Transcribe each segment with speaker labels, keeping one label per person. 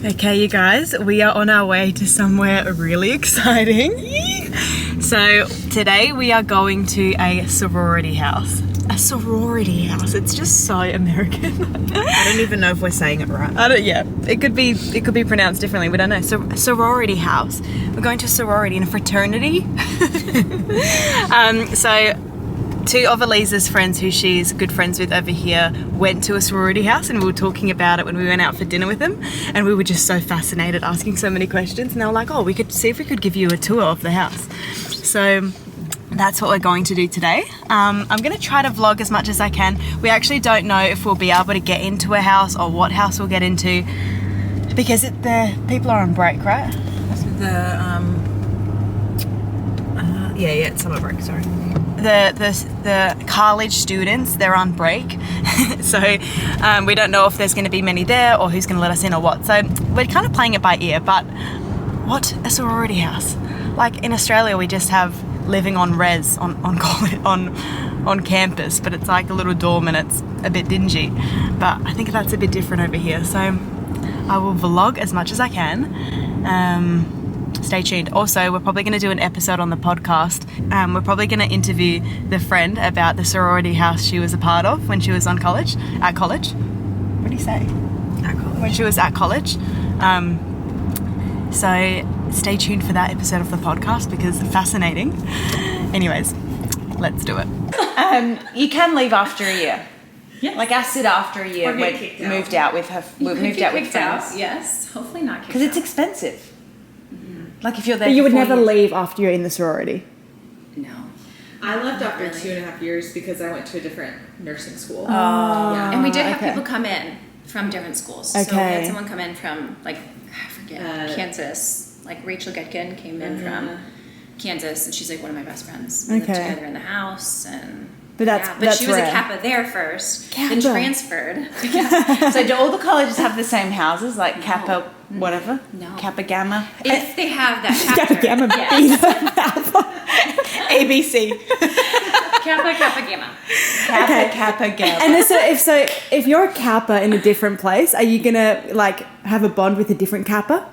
Speaker 1: Okay, you guys, we are on our way to somewhere really exciting. So today we are going to a sorority house. A sorority house. It's just so American.
Speaker 2: I don't even know if we're saying it right.
Speaker 1: It could be pronounced differently. We don't know. So a sorority house. We're going to a sorority and a fraternity. So two of Elisa's friends, who she's good friends with over here, went to a sorority house, and we were talking about it when we went out for dinner with them, and we were just so fascinated, asking so many questions, and they were like, oh, we could see if we could give you a tour of the house. So that's what we're going to do today. I'm going to try to vlog as much as I can. We actually don't know if we'll be able to get into a house or what house we'll get into, because the people are on break, right?
Speaker 2: It's summer break, sorry.
Speaker 1: The college students, they're on break. So we don't know if there's going to be many there or who's going to let us in or what. So we're kind of playing it by ear. But what a sorority house. Like in Australia, we just have living on res on campus, but it's like a little dorm and it's a bit dingy. But I think that's a bit different over here. So I will vlog as much as I can. Stay tuned. Also, we're probably going to do an episode on the podcast. We're probably going to interview the friend about the sorority house she was a part of when she was at college. What do you say?
Speaker 2: At college.
Speaker 1: When she was at college. So stay tuned for that episode of the podcast because it's fascinating. Anyways, let's do it.
Speaker 3: You can leave after a year.
Speaker 4: Yes.
Speaker 3: Like I said, after a year, we moved out with her. We moved out with friends.
Speaker 4: Yes, hopefully not kicked
Speaker 3: Because it's
Speaker 4: out.
Speaker 3: expensive. Like if you're there,
Speaker 1: But you would
Speaker 3: for 4
Speaker 1: never
Speaker 3: years.
Speaker 1: leave after you're in the sorority.
Speaker 3: No.
Speaker 5: I left after 2.5 years because I went to a different nursing school.
Speaker 3: Yeah.
Speaker 4: And we did have
Speaker 1: okay.
Speaker 4: people come in from different schools. So we
Speaker 1: Okay.
Speaker 4: had someone come in from, like, I forget, Kansas. Like Rachel Getkin came in from Kansas, and she's like one of my best friends. We lived
Speaker 1: Okay.
Speaker 4: together in the house, and
Speaker 1: But that's-
Speaker 4: but
Speaker 1: that's
Speaker 4: she was
Speaker 1: rare.
Speaker 4: a Kappa there first, then
Speaker 1: Kappa.
Speaker 4: transferred.
Speaker 3: So do all the colleges have the same houses, like Kappa, whatever?
Speaker 4: No.
Speaker 3: Kappa Gamma.
Speaker 4: If they have that chapter,
Speaker 1: Kappa Gamma
Speaker 4: yes.
Speaker 3: ABC.
Speaker 4: Kappa Gamma.
Speaker 3: Kappa Gamma.
Speaker 1: And if you're a Kappa in a different place, are you gonna like have a bond with a different Kappa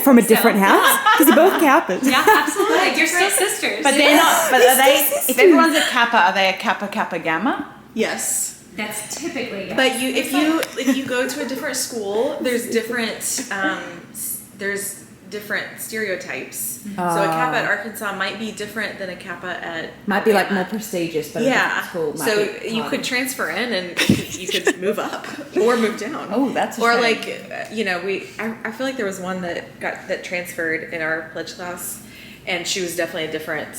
Speaker 1: from a different house? Because you're both Kappas.
Speaker 4: Yeah, absolutely. Like, you're still sisters.
Speaker 3: But they're not. But are they? If everyone's a Kappa, are they a Kappa Gamma?
Speaker 5: Yes.
Speaker 4: That's typically. Yes.
Speaker 5: But if you go to a different school, there's different stereotypes. So a Kappa at Arkansas might be different than a Kappa at
Speaker 3: Might be like more
Speaker 5: Alabama.
Speaker 3: prestigious, but
Speaker 5: Yeah.
Speaker 3: a different school.
Speaker 5: So
Speaker 3: Might be
Speaker 5: you
Speaker 3: harder.
Speaker 5: could transfer in and you could move up or move down.
Speaker 3: Oh, that's a
Speaker 5: or
Speaker 3: shame.
Speaker 5: like I feel like there was one that transferred in our pledge class, and she was definitely a different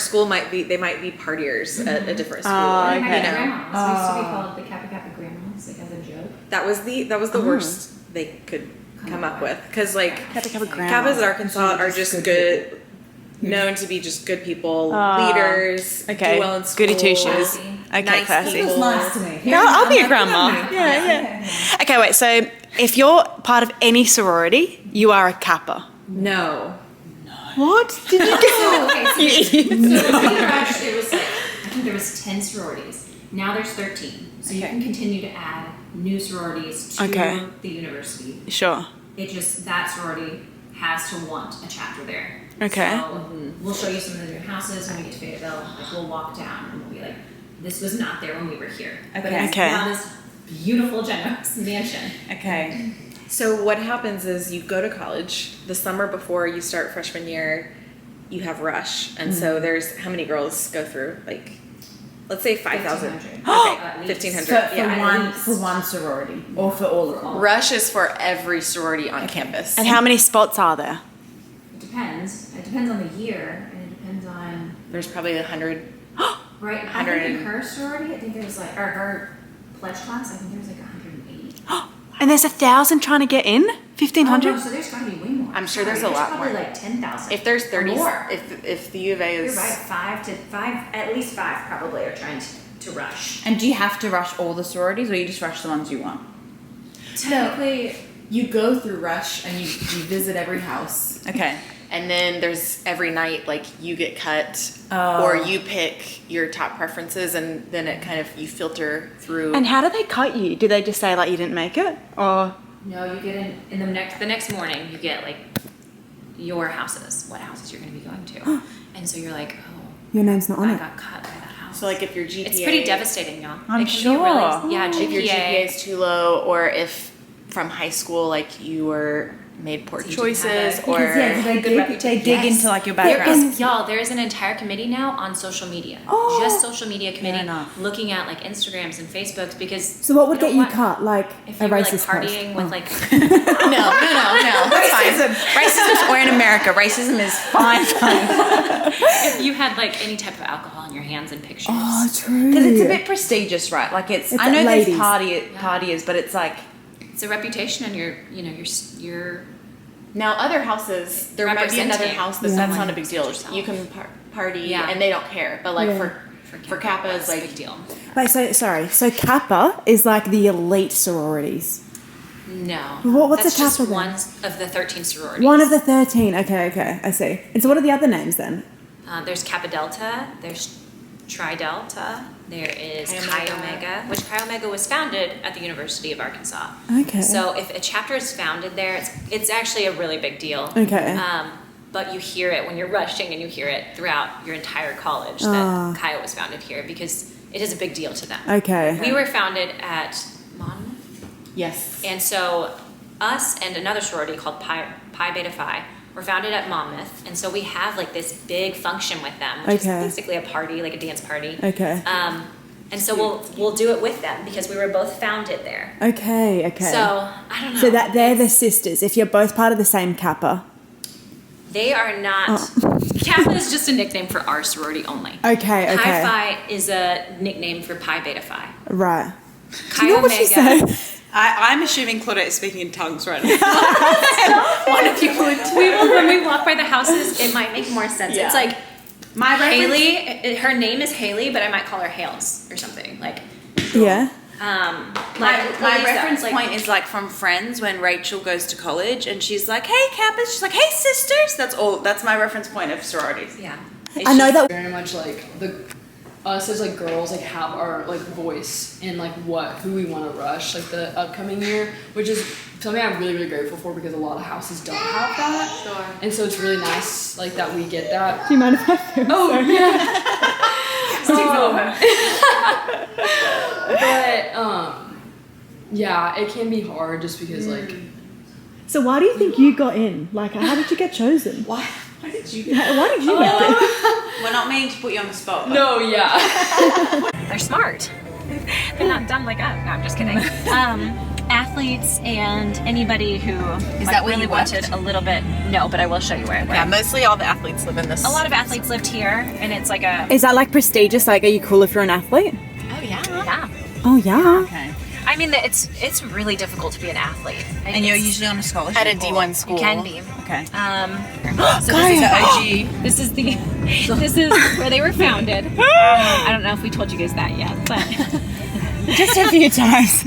Speaker 5: school might be partiers at a different school.
Speaker 4: My
Speaker 5: you know?
Speaker 4: grandmas used to be called the Kappa grandmas, like as a joke.
Speaker 5: That was the worst they could come up with, because like
Speaker 1: Kappa
Speaker 5: Kappas at Arkansas are just good, known to be just good people, leaders,
Speaker 1: Okay.
Speaker 5: do well in school,
Speaker 1: Goody two shoes. Okay,
Speaker 5: nice
Speaker 1: classy.
Speaker 5: people.
Speaker 3: to me.
Speaker 1: No, I'll be a grandma. Yeah. Okay, wait. So if you're part of any sorority, you are a Kappa.
Speaker 5: No.
Speaker 1: What? Did you get?
Speaker 4: Okay, so
Speaker 1: You idiot.
Speaker 4: So when we rushed, there was like, I think there was 10 sororities. Now there's 13. So you can continue to add new sororities to
Speaker 1: Okay.
Speaker 4: the university.
Speaker 1: Sure.
Speaker 4: It just, that sorority has to want a chapter there.
Speaker 1: Okay.
Speaker 4: So we'll show you some of the new houses when we get to Fayetteville. Like we'll walk down and we'll be like, this was not there when we were here. But
Speaker 3: Okay.
Speaker 4: it's
Speaker 1: Okay.
Speaker 4: now this beautiful generous mansion.
Speaker 3: Okay.
Speaker 5: So what happens is you go to college the summer before you start freshman year. You have rush, and so there's how many girls go through? Like, let's say 5,000.
Speaker 4: 1,500. At
Speaker 5: Okay,
Speaker 4: least.
Speaker 5: 1,500.
Speaker 3: For
Speaker 5: Yeah.
Speaker 3: one sorority, or for all of them.
Speaker 5: Rush is for every sorority on campus.
Speaker 1: And how many spots are there?
Speaker 4: It depends. It depends on the year, and it depends on
Speaker 5: There's probably 100.
Speaker 4: right. I think in her sorority, I think there was like, or her pledge class, I think there was like 180.
Speaker 1: And there's 1,000 trying to get in? 1,500?
Speaker 4: Oh, no, so there's got to be way more.
Speaker 5: I'm sure there's a lot
Speaker 4: probably
Speaker 5: more.
Speaker 4: like 10,000.
Speaker 5: If there's 30,
Speaker 4: more.
Speaker 5: if the U of A
Speaker 4: You're
Speaker 5: is
Speaker 4: right, at least five probably are trying to rush.
Speaker 3: And do you have to rush all the sororities, or you just rush the ones you want?
Speaker 4: Technically,
Speaker 2: You go through rush and you visit every house.
Speaker 3: Okay.
Speaker 5: And then there's every night, like you get cut,
Speaker 3: Oh.
Speaker 5: or you pick your top preferences, and then it kind of you filter through.
Speaker 1: And how do they cut you? Do they just say like you didn't make it, or
Speaker 4: No, you get in the next morning. You get like your houses, what houses you're going to be going to, and so you're like, oh,
Speaker 6: Your name's not on
Speaker 4: I
Speaker 6: it.
Speaker 4: got cut by that house.
Speaker 5: So like if your GPA,
Speaker 4: it's pretty devastating, y'all.
Speaker 3: I'm
Speaker 4: It can be
Speaker 3: sure.
Speaker 4: really, yeah,
Speaker 5: if your GPA is too low, or if from high school like you were made poor choices, or
Speaker 3: they dig
Speaker 4: Yes.
Speaker 3: into like your
Speaker 4: There
Speaker 3: background.
Speaker 4: is, y'all, there's an entire committee now on social media.
Speaker 6: Oh.
Speaker 4: Just social media committee
Speaker 3: enough.
Speaker 4: looking at like Instagrams and Facebooks because
Speaker 6: So what would
Speaker 4: you
Speaker 6: get
Speaker 4: know
Speaker 6: you
Speaker 4: what?
Speaker 6: cut? Like
Speaker 4: If
Speaker 6: a
Speaker 4: you were like
Speaker 6: racist
Speaker 4: partying
Speaker 6: post?
Speaker 4: with like
Speaker 3: No. That's fine. Racism. We're in America. Racism is fine.
Speaker 4: if you had like any type of alcohol in your hands and pictures.
Speaker 6: Oh, true.
Speaker 3: Because it's a bit prestigious, right? Like it's I
Speaker 6: It's
Speaker 3: know
Speaker 6: like
Speaker 3: there's
Speaker 6: ladies.
Speaker 3: partiers, but it's like
Speaker 4: It's a reputation and you're
Speaker 5: now other houses there might be another
Speaker 4: Representing.
Speaker 5: house that's not a big deal.
Speaker 4: Yourself.
Speaker 5: You can party
Speaker 4: Yeah.
Speaker 5: and they don't care, but like
Speaker 6: Yeah.
Speaker 5: for Kappa
Speaker 4: it's
Speaker 5: it's
Speaker 4: a
Speaker 5: like
Speaker 4: big deal.
Speaker 6: Wait, so Kappa is like the elite sororities.
Speaker 4: No.
Speaker 6: What's
Speaker 4: That's
Speaker 6: a
Speaker 4: just
Speaker 6: Kappa then?
Speaker 4: one of the 13 sororities.
Speaker 6: One of the 13. Okay, I see. And so what are the other names then?
Speaker 4: There's Kappa Delta, there's Tri Delta, there is Chi Omega, which Chi Omega was founded at the University of Arkansas.
Speaker 6: Okay.
Speaker 4: So if a chapter is founded there, it's actually a really big deal.
Speaker 6: Okay.
Speaker 4: But you hear it when you're rushing, and you hear it throughout your entire college that Chi was founded here because it is a big deal to them.
Speaker 6: Okay.
Speaker 4: We were founded at Monmouth.
Speaker 5: yes.
Speaker 4: And so us and another sorority called Pi Beta Phi were founded at Monmouth. And so we have like this big function with them, which
Speaker 6: Okay.
Speaker 4: is basically a party, like a dance party.
Speaker 6: Okay.
Speaker 4: And so we'll do it with them because we were both founded there.
Speaker 6: Okay.
Speaker 4: So I don't know.
Speaker 6: So that they're the sisters. If you're both part of the same Kappa.
Speaker 4: They are not. Kappa is just a nickname for our sorority only.
Speaker 6: Okay.
Speaker 4: Pi Phi is a nickname for Pi Beta Phi.
Speaker 6: Right.
Speaker 4: Chi
Speaker 6: Do you know what she
Speaker 4: Omega.
Speaker 6: said?
Speaker 3: I'm assuming Claudette is speaking in tongues right now.
Speaker 4: One of you when we walk by the houses, it might make more sense. It's like
Speaker 3: My reference-
Speaker 4: Haley. Her name is Haley, but I might call her Hales or something like.
Speaker 6: Yeah.
Speaker 3: My
Speaker 4: Lisa,
Speaker 3: reference
Speaker 4: like-
Speaker 3: point is like from Friends when Rachel goes to college and she's like, "Hey, Kappas," she's like, "Hey, sisters." That's all. That's my reference point of sororities.
Speaker 4: Yeah.
Speaker 6: I know that.
Speaker 7: Very much like us as like girls like have our like voice in like who we want to rush like the upcoming year, which is something I'm really grateful for because a lot of houses don't have that.
Speaker 4: Sure.
Speaker 7: And so it's really nice like that we get that.
Speaker 6: Do you mind if I film?
Speaker 7: Oh yeah. But yeah, it can be hard just because like
Speaker 6: So why do you think you got in? Like, how did you get chosen?
Speaker 3: Why did you?
Speaker 6: Why did you get in?
Speaker 3: We're not meaning to put you on the spot. but-
Speaker 7: no, yeah.
Speaker 8: They're smart. They're not dumb like us. No, I'm just kidding. Athletes and anybody who
Speaker 3: that where
Speaker 8: really
Speaker 3: you worked?
Speaker 8: wanted a little bit. No, but I will show you where I work.
Speaker 5: Yeah, mostly all the athletes live in this.
Speaker 8: A lot of athletes lived here, and it's like a
Speaker 6: Is that like prestigious? Like, are you cool if you're an athlete?
Speaker 8: yeah.
Speaker 6: Oh yeah.
Speaker 3: Okay.
Speaker 8: I mean, it's really difficult to be an athlete,
Speaker 3: And you're usually on a scholarship.
Speaker 5: at a D1 school.
Speaker 8: You can be.
Speaker 3: Okay.
Speaker 8: So this is the OG. This is where they were founded. I don't know if we told you guys that yet, but
Speaker 6: Just a few times.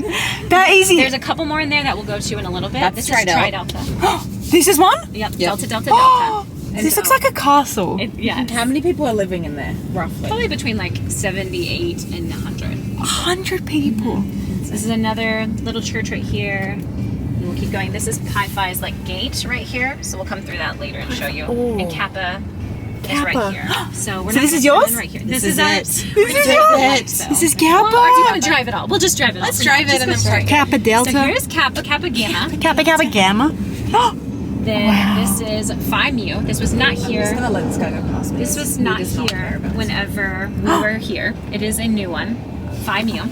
Speaker 6: That easy.
Speaker 8: there's a couple more in there that we'll go to in a little bit.
Speaker 3: That's
Speaker 8: this
Speaker 3: Tri
Speaker 8: is
Speaker 3: Delta.
Speaker 8: Tri Delta.
Speaker 6: This is one?
Speaker 8: Yep. Delta Delta Delta.
Speaker 6: This looks like a castle.
Speaker 8: Yeah.
Speaker 3: How many people are living in there, roughly?
Speaker 8: Probably between like 78 and 100.
Speaker 6: 100 people.
Speaker 8: This is another little church right here. And we'll keep going. This is Pi Phi's like gate right here. So we'll come through that later and show you.
Speaker 6: Oh.
Speaker 8: And Kappa is
Speaker 6: Kappa.
Speaker 8: right here. So we're
Speaker 6: So
Speaker 8: not
Speaker 6: this is
Speaker 8: gonna
Speaker 6: yours?
Speaker 8: come in right here.
Speaker 3: This
Speaker 8: This
Speaker 3: is
Speaker 8: is
Speaker 3: it.
Speaker 8: it.
Speaker 6: This is yours. This is Kappa.
Speaker 8: Well, or do you want to drive it all? We'll just drive it all.
Speaker 3: Let's drive it and then park.
Speaker 6: Kappa Delta.
Speaker 8: So here's Kappa, Kappa Gamma.
Speaker 6: Kappa Kappa Gamma.
Speaker 8: Then this is Phi Mu. This was not here.
Speaker 3: gonna let this guy go past me.
Speaker 8: This was not here whenever we were here. It is a new one. Phi Mu.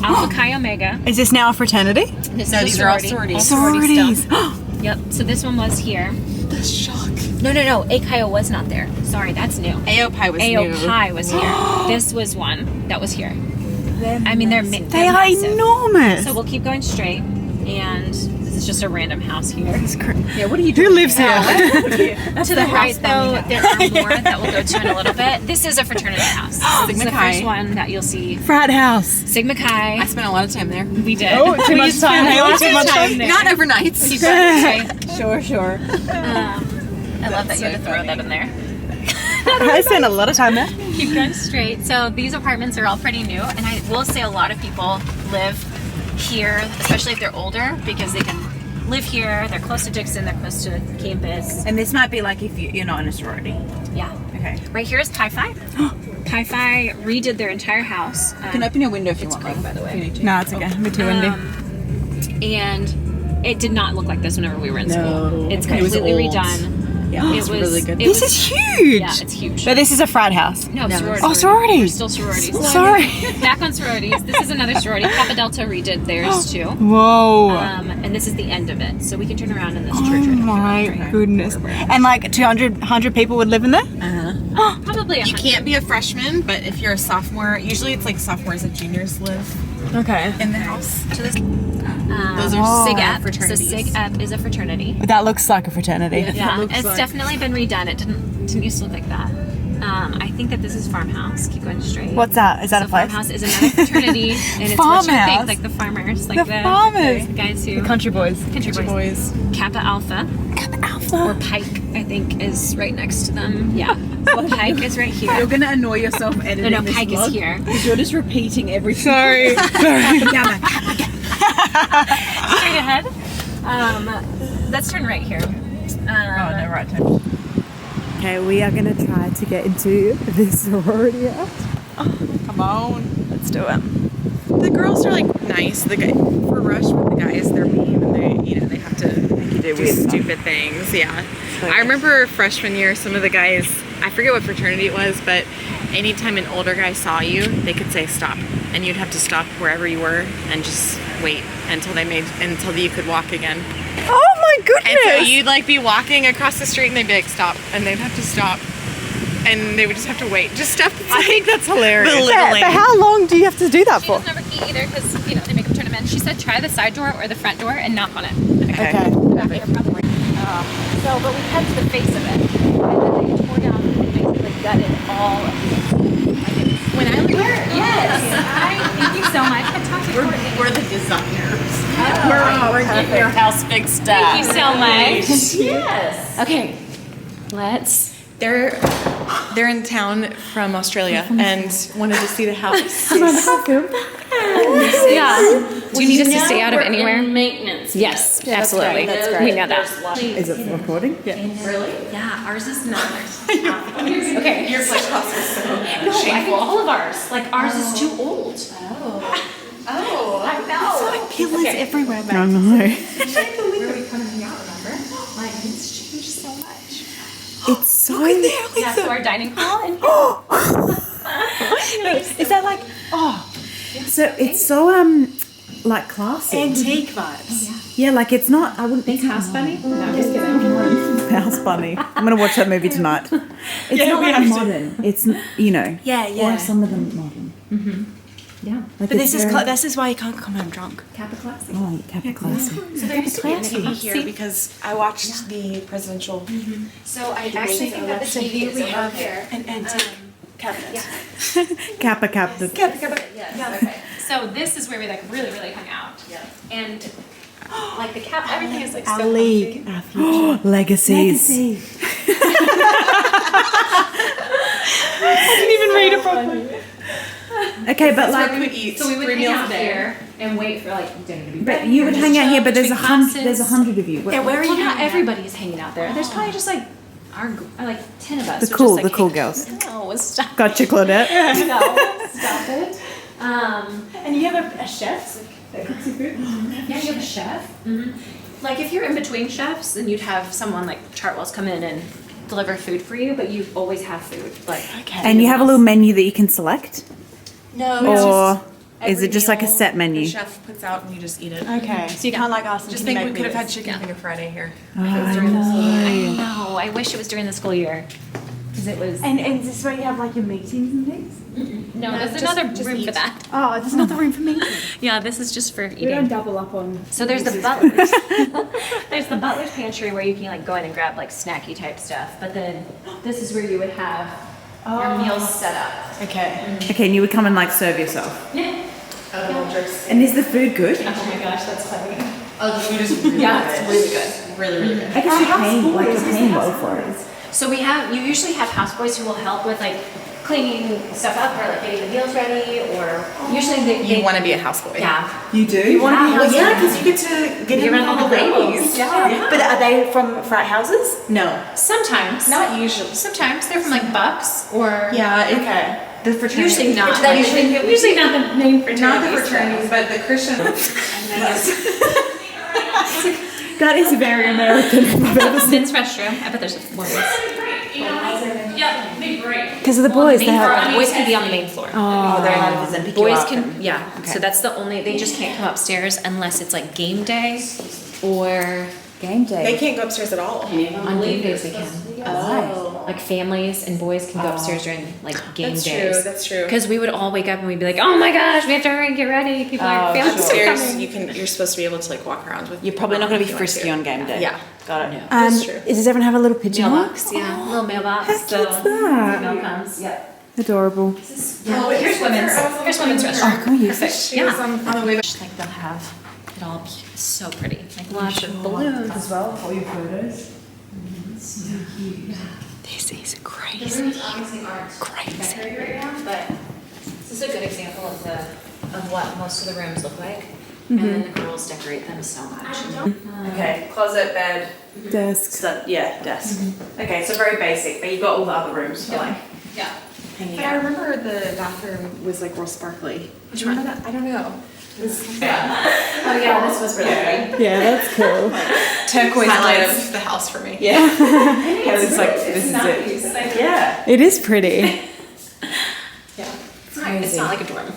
Speaker 8: Alpha Chi Omega.
Speaker 6: Is this now a fraternity?
Speaker 8: This
Speaker 3: No,
Speaker 8: is a
Speaker 3: these are all
Speaker 8: sorority.
Speaker 3: sororities.
Speaker 8: All sorority
Speaker 6: Sororities.
Speaker 8: stuff. Yep. So this one was here.
Speaker 6: That's shock.
Speaker 8: No. A Chi O was not there. Sorry, that's new.
Speaker 3: AOPI was
Speaker 8: AO
Speaker 3: new.
Speaker 8: Pi was here. This was one that was here. I mean, they're
Speaker 6: They are
Speaker 8: massive.
Speaker 6: enormous.
Speaker 8: So we'll keep going straight, and this is just a random house here.
Speaker 3: Yeah, what are you
Speaker 6: Who
Speaker 3: doing?
Speaker 6: lives here?
Speaker 8: To the right, though, there are more that we'll go to in a little bit. This is a fraternity house. This is the
Speaker 3: Chi.
Speaker 8: first one that you'll see.
Speaker 6: Frat house.
Speaker 8: Sigma Chi.
Speaker 3: I spent a lot of time there.
Speaker 8: We did.
Speaker 6: Oh, too much time.
Speaker 8: Lots
Speaker 6: Too
Speaker 8: of
Speaker 6: much
Speaker 8: time there.
Speaker 3: Not overnights.
Speaker 8: Keep going straight.
Speaker 3: Sure.
Speaker 8: I love that you had to throw that in there.
Speaker 6: I spent a lot of time there.
Speaker 8: Keep going straight. So these apartments are all pretty new, and I will say a lot of people live here, especially if they're older, because they can live here. They're close to Dixon. They're close to campus.
Speaker 1: And this might be like if you're not in a sorority.
Speaker 8: Yeah.
Speaker 1: Okay.
Speaker 8: Right here is Pi Phi. Pi Phi redid their entire house.
Speaker 1: You can open your window if you want.
Speaker 8: Great, by the way.
Speaker 1: If you need to. No, it's okay. I'm too windy.
Speaker 8: And it did not look like this whenever we were in school. It's
Speaker 1: Okay. It was
Speaker 8: completely
Speaker 1: old.
Speaker 8: redone.
Speaker 1: Yeah,
Speaker 8: It
Speaker 1: it's
Speaker 8: was
Speaker 1: really good.
Speaker 8: it
Speaker 1: This
Speaker 8: was-
Speaker 1: is huge.
Speaker 8: Yeah, it's huge.
Speaker 1: But this is a frat house.
Speaker 8: No, sorority.
Speaker 1: Oh, sorority.
Speaker 8: We're still sororities.
Speaker 1: Sorry.
Speaker 8: Back on sororities. This is another sorority. Kappa Delta redid theirs too.
Speaker 1: Whoa.
Speaker 8: And this is the end of it. So we can turn around in this church.
Speaker 1: Oh
Speaker 8: right here.
Speaker 1: my goodness. And like 100 people would live in there?
Speaker 8: Probably
Speaker 5: You can't be a freshman, but if you're a sophomore, usually it's like sophomores and juniors live
Speaker 1: Okay.
Speaker 5: in the house.
Speaker 8: Those
Speaker 5: are
Speaker 8: SIG Ep. So
Speaker 5: fraternities.
Speaker 8: SIG Ep is a fraternity.
Speaker 1: That looks like a fraternity.
Speaker 8: Yeah, it's definitely been redone. It didn't used to look like that. I think that this is Farmhouse. Keep going straight.
Speaker 1: What's that? Is that
Speaker 8: So
Speaker 1: a place?
Speaker 8: Farmhouse is another fraternity, and it's what you
Speaker 1: Farmhouse?
Speaker 8: think, like the farmers, like
Speaker 1: The farmers.
Speaker 8: the guys who
Speaker 1: The country boys.
Speaker 8: country boys. Kappa Alpha or Pike, I think, is right next to them. Yeah, so Pike is right here.
Speaker 2: You're gonna annoy yourself editing
Speaker 8: No,
Speaker 2: this
Speaker 8: Pike is
Speaker 2: vlog,
Speaker 8: here.
Speaker 2: because you're just repeating everything.
Speaker 1: Sorry.
Speaker 8: Straight ahead. Let's turn right here.
Speaker 1: right.
Speaker 6: Okay, we are gonna try to get into this sorority house.
Speaker 1: Come on. Let's do it.
Speaker 5: The girls are like nice. The guy for Rush with the guys, they're mean and they have to do stupid things. Yeah. I remember freshman year, some of the guys, I forget what fraternity it was, but anytime an older guy saw you, they could say stop, and you'd have to stop wherever you were and just wait until you could walk again.
Speaker 1: Oh my goodness.
Speaker 5: And so you'd like be walking across the street and they'd be like stop, and they'd have to stop, and they would just have to wait. Just stuff. I think that's hilarious.
Speaker 1: But how long do you have to do that
Speaker 8: She
Speaker 1: for?
Speaker 8: doesn't have a key either because they make them turn them in. She said try the side door or the front door and knock on it.
Speaker 1: Okay.
Speaker 8: But we cut to the face of it, and then they tore down and basically gutted all of it. When I was yes, thank you so much. I talked to Courtney.
Speaker 5: We're the designers.
Speaker 8: We're getting your house fixed up. Thank you so much. Yes. Okay, let's.
Speaker 5: They're in town from Australia and wanted to see the house.
Speaker 8: Yeah. Do you need us to stay out of anywhere?
Speaker 4: Maintenance.
Speaker 8: Yes, absolutely. We know that.
Speaker 6: Is it recording?
Speaker 8: Yeah, ours is not. Okay. Your flesh cost is so no, I think all of ours. Like ours is too old. Oh, I know.
Speaker 1: Pillars everywhere,
Speaker 6: I know.
Speaker 8: Where we come and hang out, remember? Like it's changed so much.
Speaker 6: It's so.
Speaker 8: Yeah, so our dining hall and
Speaker 1: Is that like
Speaker 6: So it's so like classy.
Speaker 1: antique vibes?
Speaker 6: Yeah, like it's not. I wouldn't think
Speaker 8: House Bunny. No, I'm just kidding.
Speaker 6: House Bunny. I'm gonna watch that movie tonight. It's not like modern. It's
Speaker 1: Yeah.
Speaker 6: Or some of them modern. Yeah. Like
Speaker 1: But this is why you can't come home drunk.
Speaker 8: Kappa Classic.
Speaker 6: Oh, Kappa classy.
Speaker 5: So there used to be a TV here because I watched the presidential.
Speaker 8: So I actually think that the TV we have here.
Speaker 1: An antique cabinet.
Speaker 6: Kappa.
Speaker 8: Yeah. Okay. So this is where we like really hung out. Yeah. And like the cap, everything is like
Speaker 1: Our
Speaker 8: so
Speaker 1: league.
Speaker 8: comfy.
Speaker 1: Our future.
Speaker 6: Legacies.
Speaker 1: I didn't even read it properly.
Speaker 6: Okay, but like,
Speaker 5: we would eat
Speaker 8: So we would
Speaker 5: 3
Speaker 8: hang
Speaker 5: meals
Speaker 8: out
Speaker 5: a day.
Speaker 8: here and wait for like dinner to be
Speaker 6: but
Speaker 8: ready.
Speaker 6: you would hang out here, but there's
Speaker 8: Between
Speaker 6: 100.
Speaker 8: classes.
Speaker 6: There's 100 of you.
Speaker 8: Yeah, where are you? Not everybody is hanging out there. There's probably just like like 10 of us.
Speaker 6: The
Speaker 8: are
Speaker 6: cool
Speaker 8: just, like,
Speaker 6: girls.
Speaker 8: No, stop.
Speaker 6: Gotcha, Claudette.
Speaker 8: No, stop it.
Speaker 1: And you have a chef that cooks your food?
Speaker 8: Yeah, you have a chef. Like if you're in between chefs, then you'd have someone like Chartwell's come in and deliver food for you, but you always have food. Like
Speaker 6: And you have a little menu that you can select,
Speaker 5: No,
Speaker 6: or is it just like a set
Speaker 5: the
Speaker 6: menu?
Speaker 5: chef puts out and you just eat it.
Speaker 1: Okay. So you can't like ask them
Speaker 5: Just
Speaker 1: to
Speaker 5: think
Speaker 1: make
Speaker 5: we could have had
Speaker 1: meals.
Speaker 5: chicken finger Friday here.
Speaker 8: no, I wish it was during the school year because it was.
Speaker 1: And is this where you have like your meetings and things?
Speaker 8: No, there's another room for that.
Speaker 1: Oh, there's another room for meetings.
Speaker 8: Yeah, this is just for eating.
Speaker 2: double up on.
Speaker 8: So there's the butlers. There's the butler's pantry where you can like go in and grab like snacky type stuff. But then this is where you would have your meals set up.
Speaker 1: Okay.
Speaker 6: Okay, and you would come and like serve yourself.
Speaker 8: Yeah.
Speaker 6: And is the food good?
Speaker 8: Oh my gosh, that's funny.
Speaker 5: Oh, the food is really
Speaker 8: Yeah, it's really good.
Speaker 5: really good.
Speaker 6: I guess you're paying well for it.
Speaker 8: So you usually have houseboys who will help with like cleaning stuff up or like getting the meals ready, or usually they
Speaker 5: You want to be a houseboy.
Speaker 8: yeah.
Speaker 1: You do? You want to be
Speaker 8: Well,
Speaker 1: yeah, because you get to get in with all the ladies.
Speaker 8: Yeah.
Speaker 1: But are they from frat houses?
Speaker 2: No.
Speaker 8: Sometimes.
Speaker 2: Not usually.
Speaker 8: Sometimes they're from like Bucks or
Speaker 2: Yeah,
Speaker 1: Okay.
Speaker 2: the fraternity.
Speaker 8: usually not.
Speaker 2: Fraternity.
Speaker 8: Usually not the main fraternities.
Speaker 2: Not the fraternities, but the Christian.
Speaker 6: That is very American.
Speaker 8: Men's restroom. I bet there's one.
Speaker 6: Because of the boys, they have.
Speaker 8: Boys can be on the main floor.
Speaker 1: Oh, they're allowed to visit and pick you
Speaker 8: Boys
Speaker 1: up
Speaker 8: can,
Speaker 1: and-
Speaker 8: yeah. So that's the only. They just can't come upstairs unless it's like game day, or
Speaker 1: Game day.
Speaker 2: They can't go upstairs at all.
Speaker 8: on game days they can.
Speaker 2: Oh.
Speaker 8: Like families and boys can go upstairs during like game
Speaker 2: That's
Speaker 8: days.
Speaker 2: true. That's true.
Speaker 8: Because we would all wake up and we'd be like, "Oh my gosh, we have to hurry and get ready. People are families are
Speaker 2: Upstairs,
Speaker 8: coming."
Speaker 2: you're supposed to be able to like walk around with.
Speaker 1: You're probably not going to be
Speaker 2: if you want
Speaker 1: frisky on game day.
Speaker 2: Yeah.
Speaker 1: Got it.
Speaker 2: That's true.
Speaker 6: Does everyone have a little pigeon?
Speaker 8: Mailbox, yeah, little mailbox.
Speaker 6: How cut's that?
Speaker 8: Mail comes. Yep.
Speaker 6: Adorable.
Speaker 8: Oh, here's women's. Here's women's restroom.
Speaker 6: Oh, can we use it?
Speaker 2: She was on the way back.
Speaker 8: Like they'll have it all so pretty, like lots of balloons.
Speaker 1: As well, all your photos.
Speaker 6: This is
Speaker 8: The
Speaker 6: crazy.
Speaker 8: rooms obviously aren't decorated right now, but this is a good example of what most of the rooms look like. And then the girls decorate them so much.
Speaker 1: Okay, closet, bed,
Speaker 6: Desk.
Speaker 1: desk. Okay, so very basic, but you got all the other rooms for like
Speaker 8: Yeah.
Speaker 1: hanging
Speaker 2: But I
Speaker 1: out.
Speaker 2: remember the bathroom was like real sparkly. Do you remember that? I don't know.
Speaker 8: Oh yeah, this was really pretty.
Speaker 6: Yeah, that's cool.
Speaker 2: Turquoise highlight of the house for me.
Speaker 1: Yeah. Kelly's like, this is it. Yeah.
Speaker 6: It is pretty.
Speaker 8: It's not like a dorm.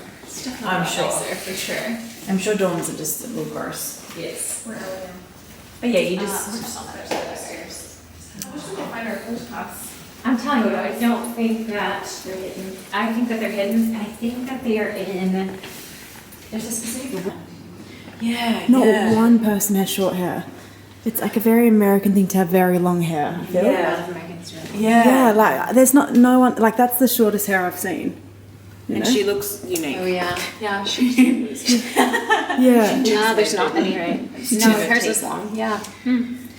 Speaker 1: I'm sure.
Speaker 8: For sure.
Speaker 1: I'm sure dorms are just a little gross.
Speaker 8: Yes.
Speaker 1: But yeah, you just.
Speaker 8: I'm telling you, I don't think that they're hidden. I think that they're hidden. I think that they are in. There's a specific.
Speaker 1: Yeah.
Speaker 6: Not one person has short hair. It's like a very American thing to have very long hair. I feel.
Speaker 8: A lot of Americans do it.
Speaker 6: Yeah, like there's no one like that's the shortest hair I've seen. You
Speaker 1: And
Speaker 6: know?
Speaker 1: she looks unique.
Speaker 8: Oh yeah. Yeah.
Speaker 6: Yeah.
Speaker 8: No, there's not many, right? No, hers is long. Yeah.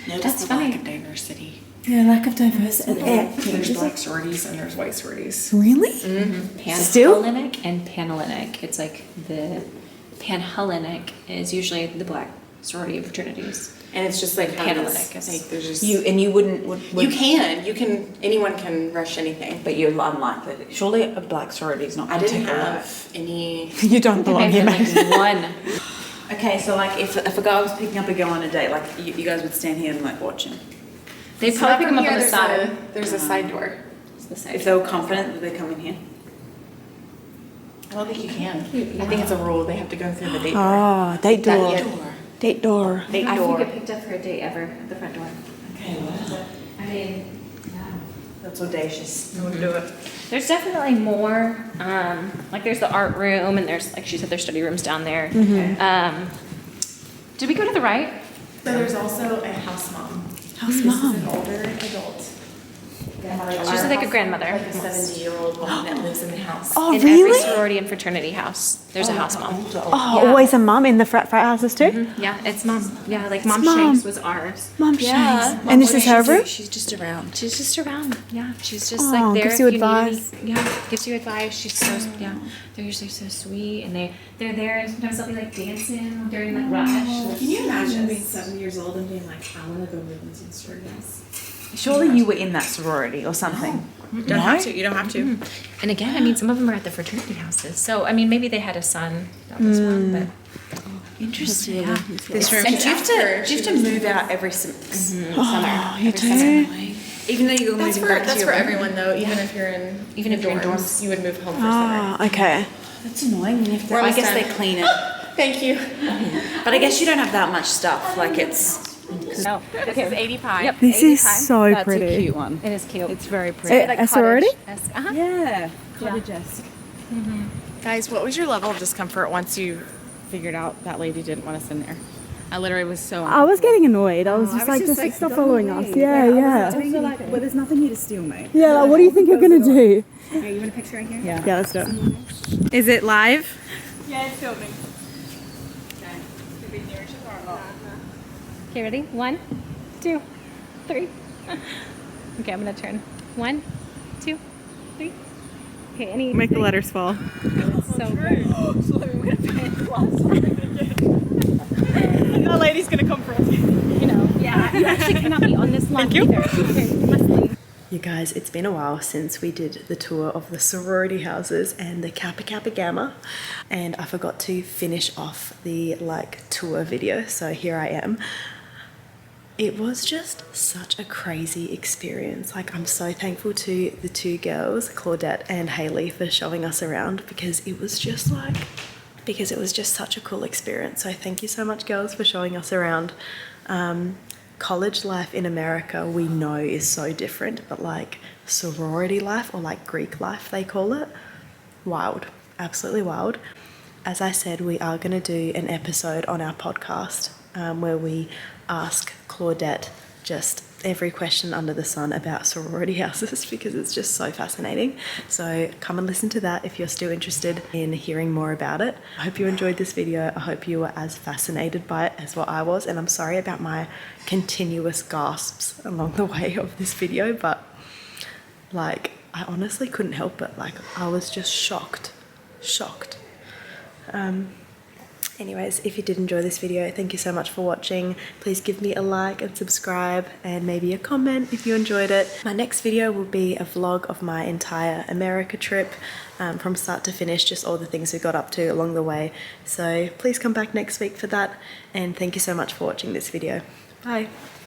Speaker 1: That's
Speaker 8: funny.
Speaker 1: lack of diversity.
Speaker 6: Yeah, lack of diversity.
Speaker 2: There's black sororities and there's white sororities.
Speaker 6: Really? Still?
Speaker 8: Panhellenic and Panhellenic. It's like the Panhellenic is usually the black sorority of fraternities.
Speaker 2: And it's just like
Speaker 8: Panhellenic.
Speaker 2: Like there's just
Speaker 1: You wouldn't.
Speaker 2: you can anyone can rush anything.
Speaker 1: But you're unlikely. Surely a black sorority is not
Speaker 2: I
Speaker 1: going to
Speaker 2: didn't
Speaker 1: take a lot.
Speaker 2: have any.
Speaker 6: You don't belong here, mate.
Speaker 8: One.
Speaker 1: Okay, so like if a guy was picking up a girl on a date, like you guys would stand here and like watch him.
Speaker 8: They'd probably pick them up on the side.
Speaker 2: There's a side door.
Speaker 1: If they were confident that they come in here.
Speaker 2: I don't think you can. I think it's a rule. They have to go through the date door.
Speaker 6: Oh, date door.
Speaker 2: Door.
Speaker 6: Date door.
Speaker 2: Date
Speaker 8: I
Speaker 2: door.
Speaker 8: think get picked up for a date ever at the front door.
Speaker 1: Okay, well,
Speaker 8: I mean, yeah.
Speaker 1: that's audacious. I wouldn't do it.
Speaker 8: There's definitely more. Like there's the art room, and there's like she said, there's study rooms down there. Did we go to the right?
Speaker 2: So there's also a house mom.
Speaker 6: House
Speaker 2: This
Speaker 6: mom.
Speaker 2: is an older adult.
Speaker 8: She's like a grandmother.
Speaker 2: Like a 70-year-old woman that lives in the house.
Speaker 6: Oh,
Speaker 8: In
Speaker 6: really?
Speaker 8: every sorority and fraternity house, there's a house mom.
Speaker 6: Oh,
Speaker 8: Yeah.
Speaker 6: always a mum in the frat houses too?
Speaker 8: Yeah, it's mom. Yeah, like Mom
Speaker 6: Mom.
Speaker 8: Shanks was ours.
Speaker 6: Mum
Speaker 8: Yeah.
Speaker 6: Shanks. And this is her room?
Speaker 1: She's just around.
Speaker 8: She's just around. Yeah, she's just
Speaker 6: Oh,
Speaker 8: like there.
Speaker 6: gives you
Speaker 8: if need
Speaker 6: advice.
Speaker 8: any- yeah, gives you advice. She's so yeah. They're usually so sweet, and they're there. And sometimes they'll be like dancing during like rush.
Speaker 2: Can you imagine being 7 years old and being like, I want to go live in some sorority house?
Speaker 1: Surely you were in that sorority or something.
Speaker 2: You don't have to. You don't have to.
Speaker 8: And again, I mean, some of them are at the fraternity houses. So I mean, maybe they had a son. That was one, but
Speaker 1: Interesting.
Speaker 2: This room.
Speaker 1: And do you have to move out every summer?
Speaker 8: summer.
Speaker 6: You do?
Speaker 1: Even though you're
Speaker 2: That's
Speaker 1: moving
Speaker 2: for
Speaker 1: back to
Speaker 2: that's
Speaker 1: your
Speaker 2: for
Speaker 1: room?
Speaker 2: everyone though. Even if you're in dorms, you would move home for summer.
Speaker 6: Oh, okay.
Speaker 1: That's annoying. You have to,
Speaker 2: We're
Speaker 1: I
Speaker 2: almost
Speaker 1: guess
Speaker 2: done.
Speaker 1: they clean it.
Speaker 2: Thank you.
Speaker 1: But I guess you don't have that much stuff. Like it's.
Speaker 5: No, this is 85.
Speaker 8: Yep.
Speaker 6: This is so
Speaker 5: That's
Speaker 6: pretty.
Speaker 5: a cute one.
Speaker 8: It is cute.
Speaker 5: It's very pretty.
Speaker 6: A sorority?
Speaker 8: Uh-huh.
Speaker 5: Yeah, cottage-esque. Guys, what was your level of discomfort once you figured out that lady didn't want us in there? I literally was so.
Speaker 6: I was getting annoyed. I was just like, just stop following us. Yeah, yeah.
Speaker 5: well, there's nothing here to steal, mate.
Speaker 6: Yeah, like, what do you think you're gonna do?
Speaker 5: Okay, you want a picture right here?
Speaker 6: Yeah, let's do it.
Speaker 5: Is it live?
Speaker 8: Okay, ready? 1, 2, 3. Okay, I'm gonna turn. 1, 2, 3. Okay, any
Speaker 5: Make the letters fall.
Speaker 8: so good.
Speaker 1: That lady's gonna come for us.
Speaker 8: You know, yeah, you actually cannot be on this line either. Okay, you must leave.
Speaker 1: You guys, it's been a while since we did the tour of the sorority houses and the Kappa Kappa Gamma, and I forgot to finish off the tour video, so here I am. It was just such a crazy experience. I'm so thankful to the two girls, Claudette and Haley, for showing us around because it was just such a cool experience. So thank you so much, girls, for showing us around. College life in America, we know, is so different, but sorority life, or Greek life they call it, wild, absolutely wild. As I said, we are going to do an episode on our podcast where we ask Claudette just every question under the sun about sorority houses because it's just so fascinating. So come and listen to that if you're still interested in hearing more about it. I hope you enjoyed this video. I hope you were as fascinated by it as what I was, and I'm sorry about my continuous gasps along the way of this video, but I honestly couldn't help it. I was just shocked. Anyways, if you did enjoy this video, thank you so much for watching. Please give me a like and subscribe and maybe a comment if you enjoyed it. My next video will be a vlog of my entire America trip from start to finish, just all the things we got up to along the way. So please come back next week for that, and thank you so much for watching this video. Bye.